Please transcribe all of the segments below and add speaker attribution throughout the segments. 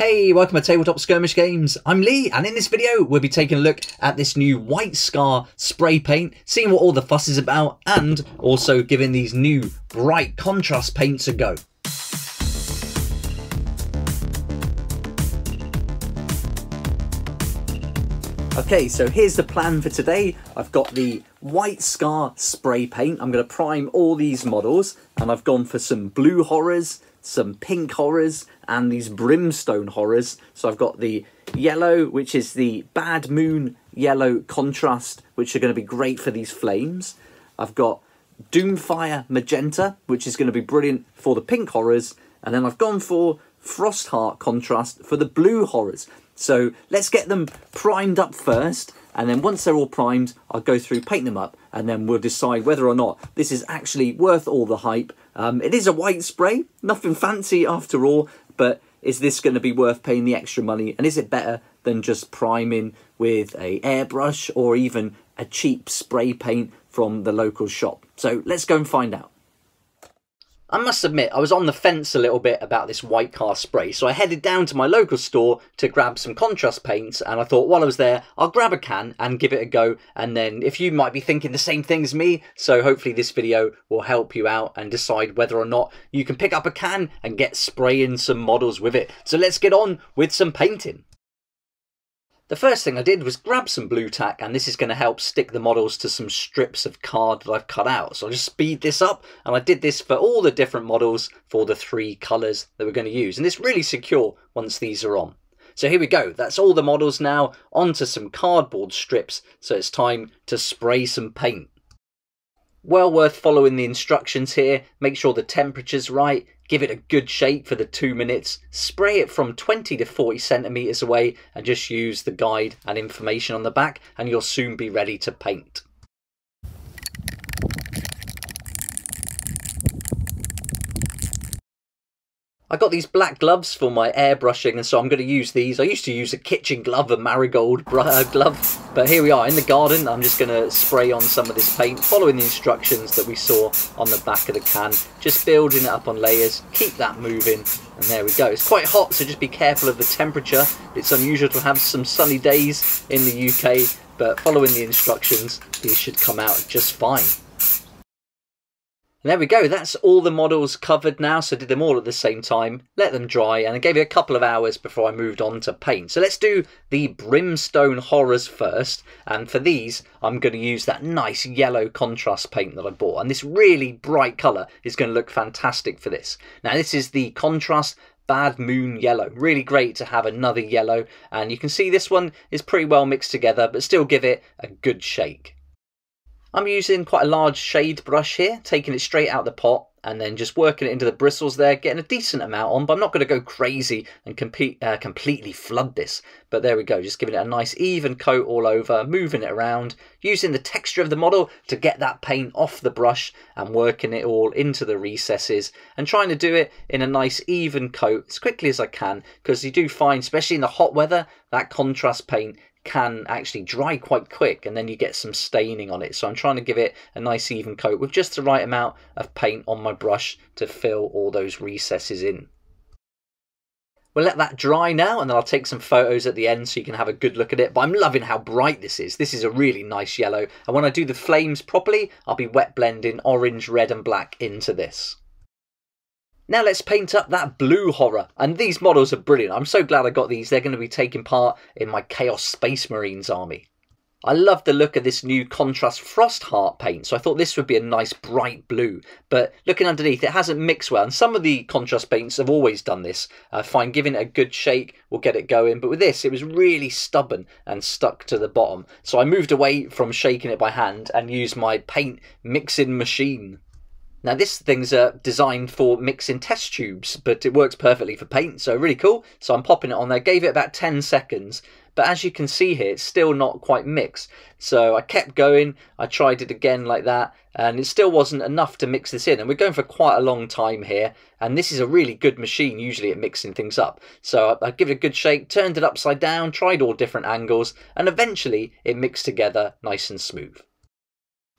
Speaker 1: Hey, welcome to Tabletop Skirmish Games. I'm Lee, and in this video we'll be taking a look at this new White Scar spray paint, seeing what all the fuss is about, and also giving these new bright contrast paints a go. Okay, so here's the plan for today. I've got the White Scar spray paint. I'm going to prime all these models, and I've gone for some blue horrors, some pink horrors, and these brimstone horrors. So I've got the yellow, which is the bad moon yellow contrast, which are going to be great for these flames. I've got Doomfire Magenta, which is going to be brilliant for the pink horrors. And then I've gone for Frostheart contrast for the blue horrors. So let's get them primed up first, and then once they're all primed, I'll go through, paint them up, and then we'll decide whether or not this is actually worth all the hype. It is a white spray, nothing fancy after all, but is this going to be worth paying the extra money, and is it better than just priming with a airbrush or even a cheap spray paint from the local shop? So let's go and find out. I must admit, I was on the fence a little bit about this White Scar spray, so I headed down to my local store to grab some contrast paints, and I thought while I was there, I'll grab a can and give it a go, and then if you might be thinking the same thing as me, so hopefully this video will help you out and decide whether or not you can pick up a can and get spraying some models with it. So let's get on with some painting. The first thing I did was grab some blue tack, and this is going to help stick the models to some strips of card that I've cut out. So I'll just speed this up, and I did this for all the different models for the 3 colours that we're going to use. And it's really secure once these are on. So here we go, that's all the models now onto some cardboard strips, so it's time to spray some paint. Well worth following the instructions here, make sure the temperature's right, give it a good shake for the 2 minutes, spray it from 20 to 40 centimetres away, and just use the guide and information on the back, and you'll soon be ready to paint. I got these black gloves for my airbrushing, and so I'm going to use these. I used to use a kitchen glove, a marigold glove, but here we are in the garden. I'm just going to spray on some of this paint, following the instructions that we saw on the back of the can, just building it up on layers, keep that moving, and there we go. It's quite hot, so just be careful of the temperature. It's unusual to have some sunny days in the UK, but following the instructions, these should come out just fine. And there we go, that's all the models covered now, so I did them all at the same time, let them dry, and I gave it a couple of hours before I moved on to paint. So let's do the Brimstone Horrors first, and for these I'm going to use that nice yellow contrast paint that I bought, and this really bright colour is going to look fantastic for this. Now this is the contrast Bad Moon Yellow, really great to have another yellow, and you can see this one is pretty well mixed together, but still give it a good shake. I'm using quite a large shade brush here, taking it straight out the pot and then just working it into the bristles there, getting a decent amount on, but I'm not going to go crazy and completely flood this. But there we go, just giving it a nice even coat all over, moving it around, using the texture of the model to get that paint off the brush and working it all into the recesses and trying to do it in a nice even coat as quickly as I can, because you do find, especially in the hot weather, that contrast paint can actually dry quite quick and then you get some staining on it. So I'm trying to give it a nice even coat with just the right amount of paint on my brush to fill all those recesses in. We'll let that dry now, and then I'll take some photos at the end so you can have a good look at it. But I'm loving how bright this is. This is a really nice yellow, and when I do the flames properly, I'll be wet blending orange, red and black into this. Now let's paint up that blue horror, and these models are brilliant. I'm so glad I got these. They're going to be taking part in my Chaos Space Marines army. I love the look of this new contrast Frostheart paint, so I thought this would be a nice bright blue, but looking underneath it hasn't mixed well, and some of the contrast paints have always done this. I find giving it a good shake will get it going, but with this it was really stubborn and stuck to the bottom, so I moved away from shaking it by hand and used my paint mixing machine. Now this thing's designed for mixing test tubes, but it works perfectly for paint, so really cool. So I'm popping it on there, gave it about 10 seconds, but as you can see here, it's still not quite mixed. So I kept going, I tried it again like that, and it still wasn't enough to mix this in. And we're going for quite a long time here, and this is a really good machine usually at mixing things up. So I give it a good shake, turned it upside down, tried all different angles, and eventually it mixed together nice and smooth.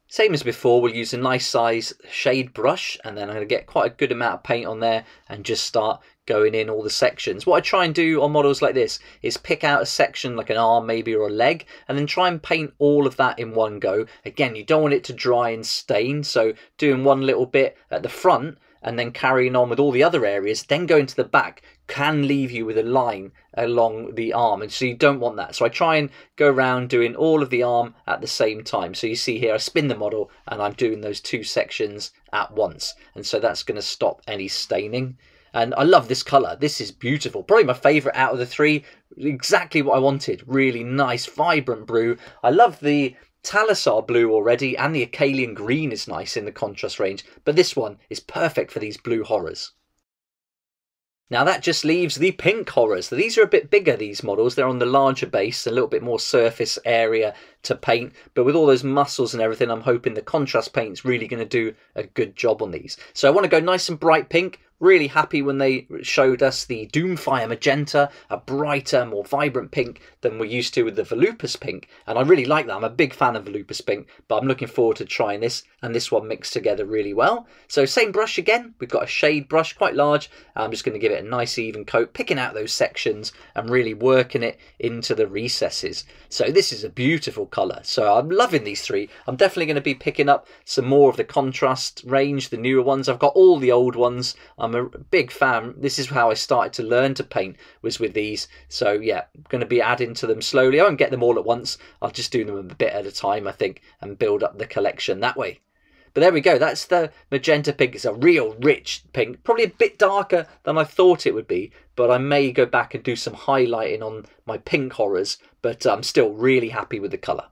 Speaker 1: Same as before, we'll use a nice size shade brush, and then I'm going to get quite a good amount of paint on there and just start going in all the sections. What I try and do on models like this is pick out a section like an arm maybe or a leg, and then try and paint all of that in one go. Again, you don't want it to dry and stain, so doing one little bit at the front and then carrying on with all the other areas, then going to the back, can leave you with a line along the arm, and so you don't want that. So I try and go around doing all of the arm at the same time. So you see here I spin the model and I'm doing those two sections at once, and so that's going to stop any staining. And I love this colour. This is beautiful. Probably my favourite out of the three. Exactly what I wanted. Really nice, vibrant blue. I love the Talisar blue already, and the Acalian green is nice in the contrast range, but this one is perfect for these blue horrors. Now that just leaves the pink horrors. So these are a bit bigger, these models. They're on the larger base, a little bit more surface area to paint, but with all those muscles and everything, I'm hoping the contrast paint's really going to do a good job on these. So I want to go nice and bright pink. Really happy when they showed us the Doomfire Magenta, a brighter, more vibrant pink than we're used to with the Volupus pink. And I really like that. I'm a big fan of Volupus pink, but I'm looking forward to trying this, and this one mixed together really well. So same brush again. We've got a shade brush, quite large. I'm just going to give it a nice even coat, picking out those sections and really working it into the recesses. So this is a beautiful colour. So I'm loving these three. I'm definitely going to be picking up some more of the contrast range, the newer ones. I've got all the old ones. I'm a big fan. This is how I started to learn to paint, was with these. So yeah, I'm going to be adding to them slowly. I won't get them all at once. I'll just do them a bit at a time, I think, and build up the collection that way. But there we go. That's the magenta pink. It's a real rich pink. Probably a bit darker than I thought it would be, but I may go back and do some highlighting on my pink horrors, but I'm still really happy with the colour.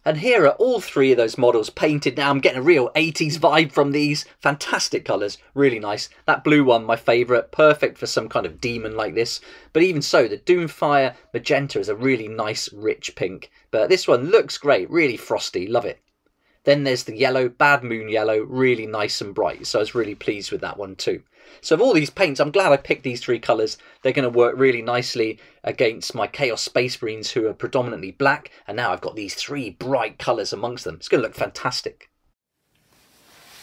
Speaker 1: And here are all three of those models painted now. I'm getting a real 80s vibe from these. Fantastic colours, really nice. That blue one, my favourite, perfect for some kind of demon like this. But even so, the Doomfire Magenta is a really nice, rich pink. But this one looks great, really frosty, love it. Then there's the yellow, Bad Moon Yellow, really nice and bright. So I was really pleased with that one too. So of all these paints, I'm glad I picked these three colours. They're going to work really nicely against my Chaos Space Marines, who are predominantly black. And now I've got these three bright colours amongst them. It's going to look fantastic.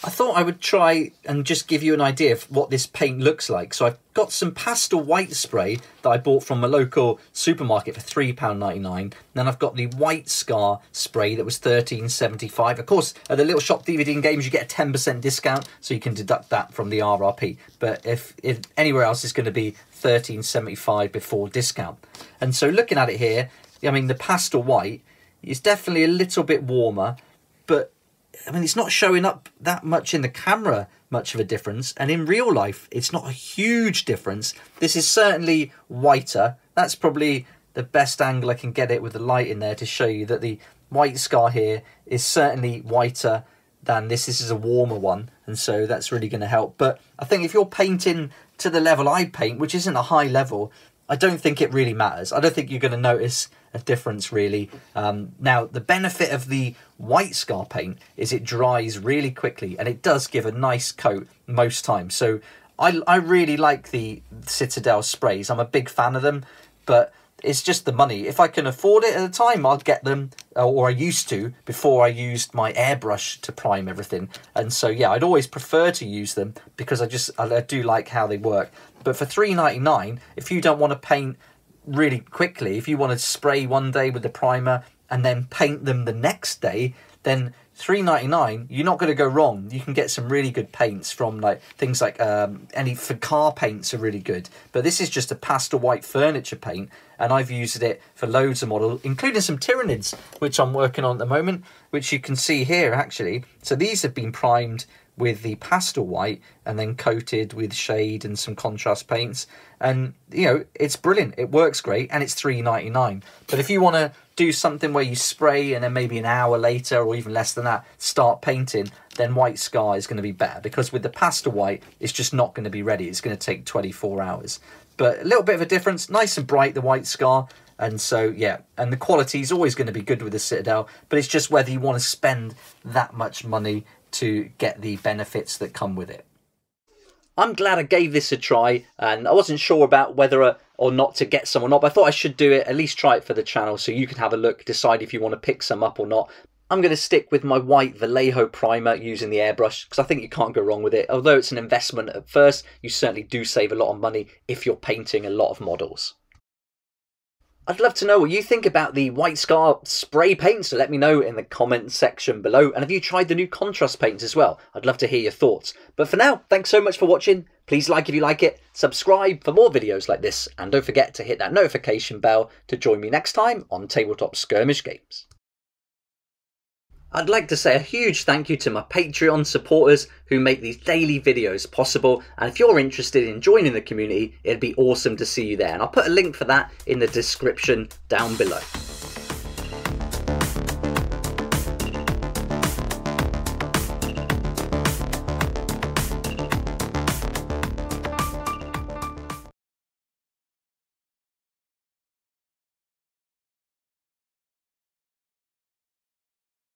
Speaker 1: I thought I would try and just give you an idea of what this paint looks like. So I've got some pastel white spray that I bought from a local supermarket for £3.99. Then I've got the White Scar spray that was £13.75. Of course, at the Little Shop DVD and Games, you get a 10% discount, so you can deduct that from the RRP. But if anywhere else, it's going to be £13.75 before discount. And so looking at it here, I mean, the pastel white is definitely a little bit warmer, but I mean, it's not showing up that much in the camera, much of a difference. And in real life, it's not a huge difference. This is certainly whiter. That's probably the best angle I can get it with the light in there to show you that the White Scar here is certainly whiter than this. This is a warmer one. And so that's really going to help. But I think if you're painting to the level I paint, which isn't a high level, I don't think it really matters. I don't think you're going to notice a difference really. Now, the benefit of the White Scar paint is it dries really quickly, and it does give a nice coat most times. So I really like the Citadel sprays. I'm a big fan of them, but it's just the money. If I can afford it at the time, I'd get them, or I used to, before I used my airbrush to prime everything. And so, yeah, I'd always prefer to use them because I do like how they work. But for £3.99, if you don't want to paint really quickly, if you want to spray one day with the primer and then paint them the next day, then £3.99, you're not going to go wrong. You can get some really good paints from like things like for car paints are really good. But this is just a pastel white furniture paint, and I've used it for loads of models, including some Tyranids, which I'm working on at the moment, which you can see here actually. So these have been primed with the pastel white and then coated with shade and some contrast paints, and you know, it's brilliant. It works great, and it's £3.99. But if you want to do something where you spray and then maybe an hour later or even less than that start painting, then White Scar is going to be better, because with the pastel white it's just not going to be ready. It's going to take 24 hours. But a little bit of a difference, nice and bright, the White Scar. And so, yeah, and the quality is always going to be good with the Citadel, but it's just whether you want to spend that much money to get the benefits that come with it. I'm glad I gave this a try, and I wasn't sure about whether or not to get some or not, but I thought I should do it, at least try it for the channel, so you can have a look, decide if you want to pick some up or not. I'm going to stick with my white Vallejo primer using the airbrush because I think you can't go wrong with it. Although it's an investment at first, you certainly do save a lot of money if you're painting a lot of models. I'd love to know what you think about the White Scar spray paint, so let me know in the comments section below. And have you tried the new contrast paints as well? I'd love to hear your thoughts. But for now, thanks so much for watching. Please like if you like it, subscribe for more videos like this, and don't forget to hit that notification bell to join me next time on Tabletop Skirmish Games. I'd like to say a huge thank you to my Patreon supporters who make these daily videos possible, and if you're interested in joining the community, it'd be awesome to see you there, and I'll put a link for that in the description down below.